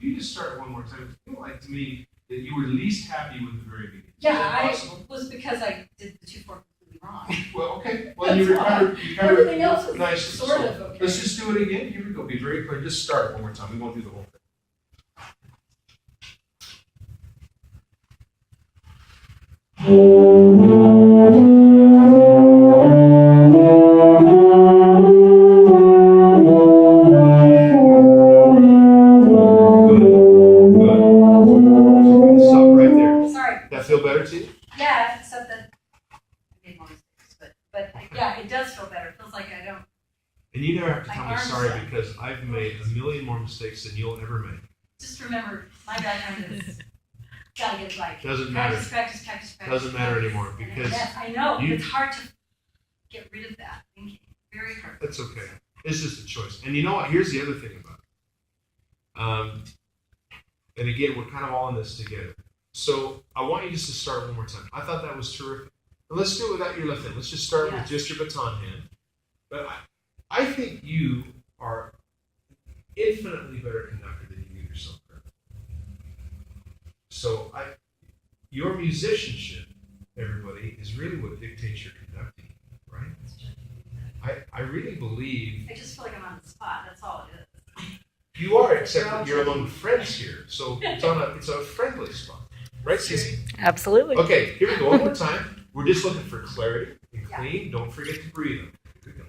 you just start one more time, it feel like to me that you were least happy with the very beginning. Yeah, was because I did the 2-4 completely wrong. Well, okay. Well, you recovered. Everything else was nicely. sort of okay. Let's just do it again. Here we go. Be very clear. Just start one more time. We won't do the whole thing. Feel better to you? Yeah, except that I made more mistakes, but yeah, it does feel better. It feels like I don't. And you never have to tell me sorry because I've made a million more mistakes than you'll ever make. Just remember, my background is gotta get it right. Doesn't matter. Practice. Doesn't matter anymore because I know it's hard to get rid of that thinking. Very hard. That's okay. It's just a choice. And you know what? Here's the other thing about it. And again, we're kind of all in this together. So I want you just to start one more time. I thought that was terrific. And let's do it without your left hand. Let's just start with just your baton hand. But I think you are infinitely better conductor than you give yourself credit. So your musicianship, everybody, is really what dictates your conducting, right? I really believe. I just feel like I'm on the spot. That's all it is. You are, except that you're among friends here. So it's a friendly spot. Right, Cece? Absolutely. Okay, here we go. One more time. We're just looking for clarity and clean. Yeah. Don't forget to breathe. Here we go.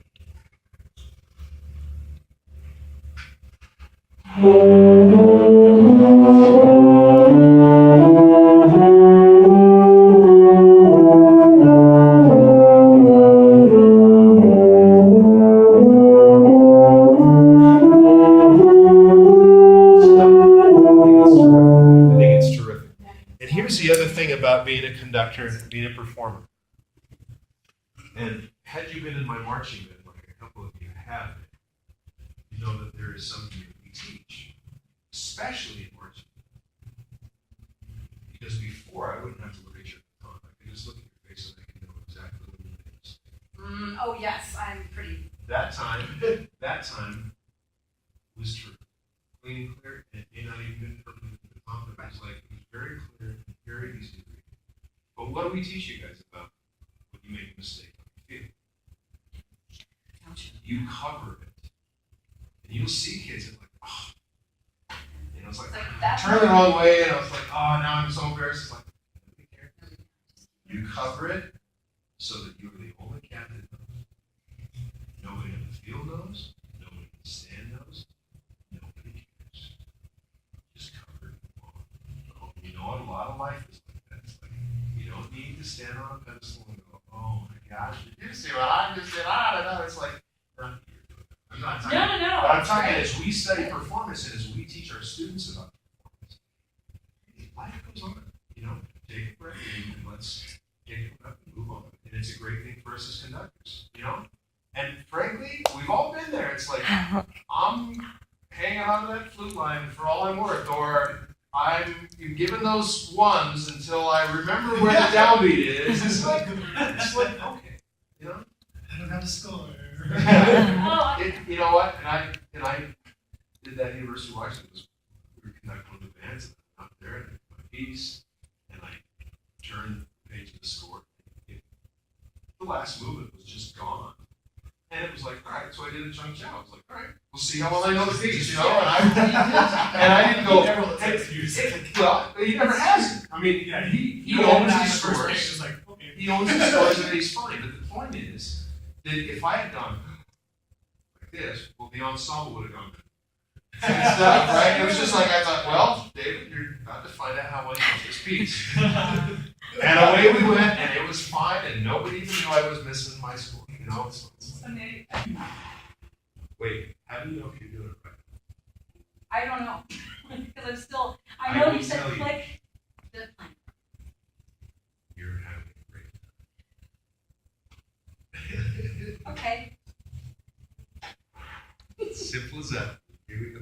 About being a conductor and being a performer. And had you been in my marching band, like a couple of you have been, you know that there is something that we teach, especially in marching band. Because before, I wouldn't have to look at your baton. I could just look at your face and I could know exactly what it is. Oh yes, I'm pretty. That time was true. Clean, clear, and it may not even been perfect with the baton, but it was like, it was very clear and very easy to read. But what do we teach you guys about when you make a mistake? How you feel? You cover it. And you'll see kids that are like, oh. You know, it's like turn the wrong way, and I was like, oh, now I'm so embarrassed. It's like, nobody cares. You cover it so that you're the only captain that knows. Nobody in the field knows. Nobody in the stand knows. Nobody cares. Just cover it. You know what? A lot of life is like that. It's like, you don't need to stand on a pedestal and go, oh my gosh, did you see what I just did? It's like, I'm not talking. No. But I'm talking as we study performance and as we teach our students about performance, life goes on. You know, take a breath and let's get it up and move on. And it's a great thing for us as conductors, you know? And frankly, we've all been there. It's like, I'm hanging on to that flute line for all I'm worth, or I'm giving those ones until I remember where the downbeat is. It's like okay, you know? I don't have a score. You know what? And I did that at University of Washington. We were conducting one of the bands, and I'm out there, and I did my piece, and I turned the page of the score. The last movement was just gone. And it was like, all right, so I did a chunk chow. I was like, all right, we'll see how well I know the piece, you know? And I didn't go, well, he never has it. I mean, he owns his scores. He owns his scores and he's fine. But the point is that if I had gone like this, well, the ensemble would have gone stuff, right? It was just like, I thought, well, David, you're about to find out how well you know this piece. And away we went, and it was fine, and nobody even knew I was missing my score. You know, it's wait, how do you know if you're doing it right? I don't know. Because I'm still, I know you said click, the plan. You're having a great time. Okay. Simple as that. Here we go.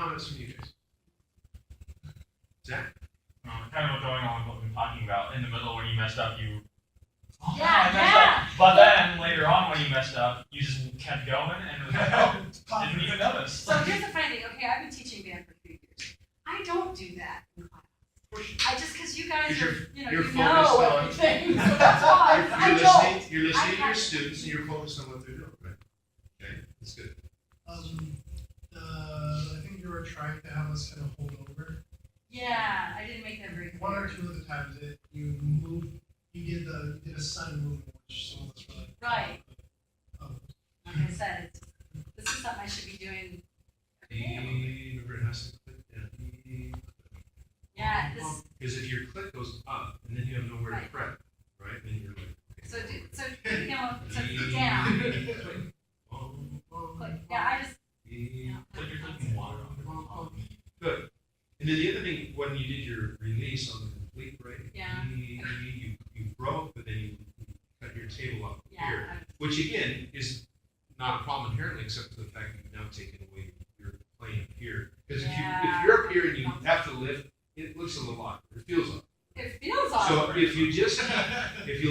comments from you guys? Zach? Kind of going on with what we've been talking about. In the middle, when you messed up, you. Oh, Yeah, I messed yeah. up. But then later on, when you messed up, you just kept going and was like, oh, didn't even notice. So here's the funny thing. Okay, I've been teaching band for 3 years. I don't do that in class. I just because you guys are, You're you focused know on- everything. So that's why I don't. You're listening I to your have- students and you're focused on what they're doing, right? Okay, that's good. I think you were trying to have us kind of hold over. Yeah, I didn't make that very clear. One or two of the times that you moved, you did a sudden movement, which some of us were like. Right. Oh. Like I said, this is something I should be doing. every day. Remember, it has to click down. Yeah, this. Because if your click goes up and then you have nowhere to Right. press, right? Then you're like. So down. Click. Yeah, I just. Yeah. Like you're clicking water on the Good. And then the other thing, when you did your release on the complete break, Yeah. you broke, but then you cut your table up Yeah. here, which again is not a problem inherently, except for the fact that you've now taken away your plane up here. Because if you're up here and you have to lift, it looks a little awkward. It feels awkward. It feels So awkward. if you'll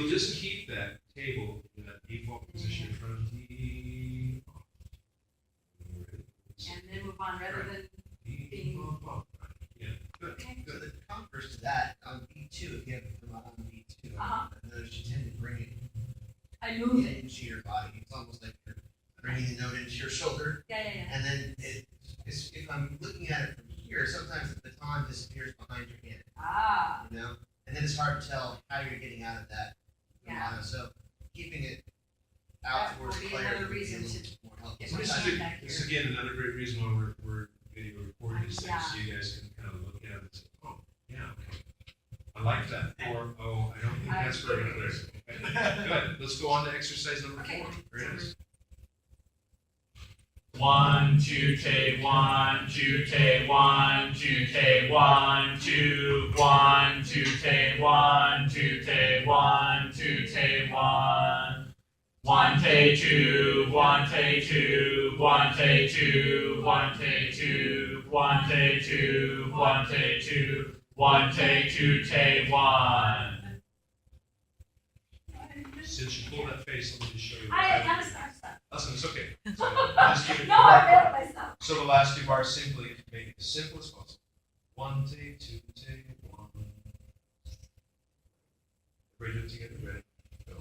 just keep that table in that default position in front of the And then move on rather than. Yeah, good. Okay. So the converse to that, on B2, if you have it from on B2, Uh-huh. I notice you tend to bring it I move it. into your body. It's almost like you're bringing the note into your shoulder. Yeah. And then if I'm looking at it from here, sometimes the baton disappears behind your hand, Ah. you know? And then it's hard to tell how you're getting out of that Yeah. baton. So keeping it That out towards will be clarity another would be a reason little to more helpful. get So this Sometimes is, back this here. is again another great reason why we're video recording these things, Yeah. so you guys can kind of look at it and say, oh, yeah, okay. I like that. Or, oh, I don't think that's very clear. Okay. Good. Let's go on to exercise number Okay. 4. Here it is. 1, 2, take 1, 2, take 1, 2, take 1, 2, 1, 2, take 1, 2, take 1, 2, take 1. 1 take 2, 1 take 2, 1 take 2, 1 take 2, 1 take 2, 1 take 2, 1 take 2, take 1. Since you pulled that face, let me just show you. I kind of start stuff. Listen, it's okay. So, I'll just give it No, I failed myself. So the last 2 bars simply make it as simple as possible. 1 take 2 take 1. Everybody do it together. Ready? Go.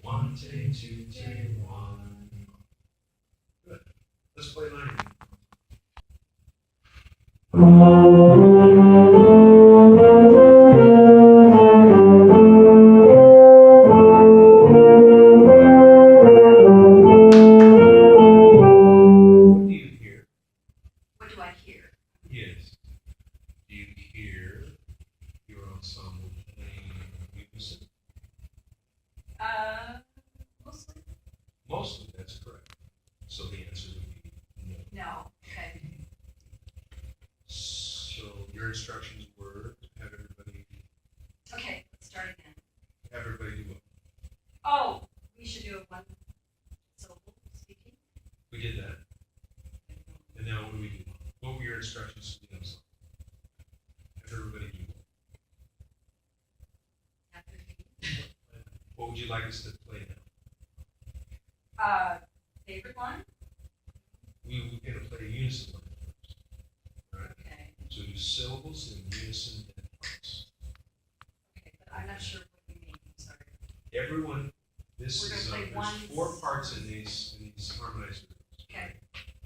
1 take 2 take 1. Good. Let's play line. What do you hear? What do I hear? Yes. Do you hear your ensemble playing unison? Mostly. Mostly, that's correct. So the answer would be no. No. Okay. So your instructions were have everybody Okay. Let's start again. do what? Oh, we should do a one syllable speaking. We did that. And now what do we do? What were your instructions to the ensemble? Have everybody do what? After the What would you like us to play now? favorite line. We're going to play unison line first. Alright? Okay. So do syllables in unison and parts. Okay, but I'm not sure what you mean. I'm sorry. Everyone, this We're is gonna play one there's 4 parts in these harmonized rhythms. Okay.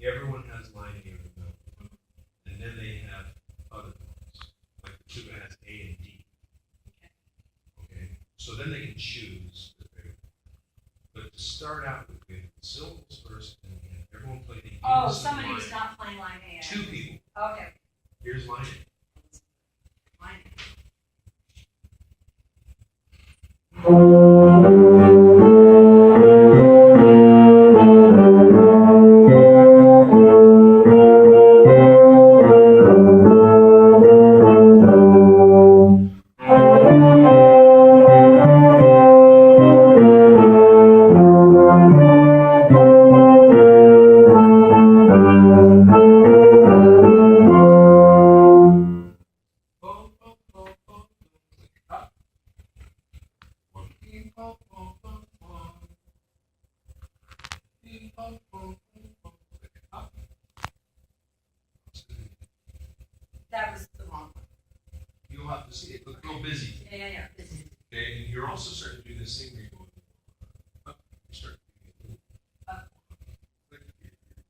Everyone has line A or no, and then they have other parts, like the tuba has A and D. Okay. Okay, so then they can choose their favorite. But to start out with, we have the syllables first, and we have everyone play the Oh, unison somebody line. who's not playing line A. 2 people. Okay. Here's line A. Line A. Up. That was the wrong one. You'll have to see it. Look real busy. Yeah. Busy. Okay, and you're also starting to do this thing where you're going up. You start Up. click,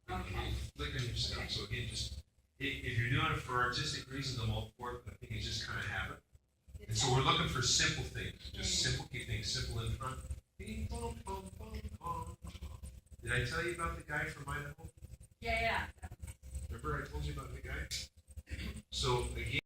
Okay. click on your stuff. Okay. So again, just if you're doing it for artistic reasons, I'm all for it. But I think it's just kind of habit. And so we're looking for simple things. Just simple, keep things simple in front. Did I tell you about the guy from Idaho? Yeah. Remember I told you about the guy? So again.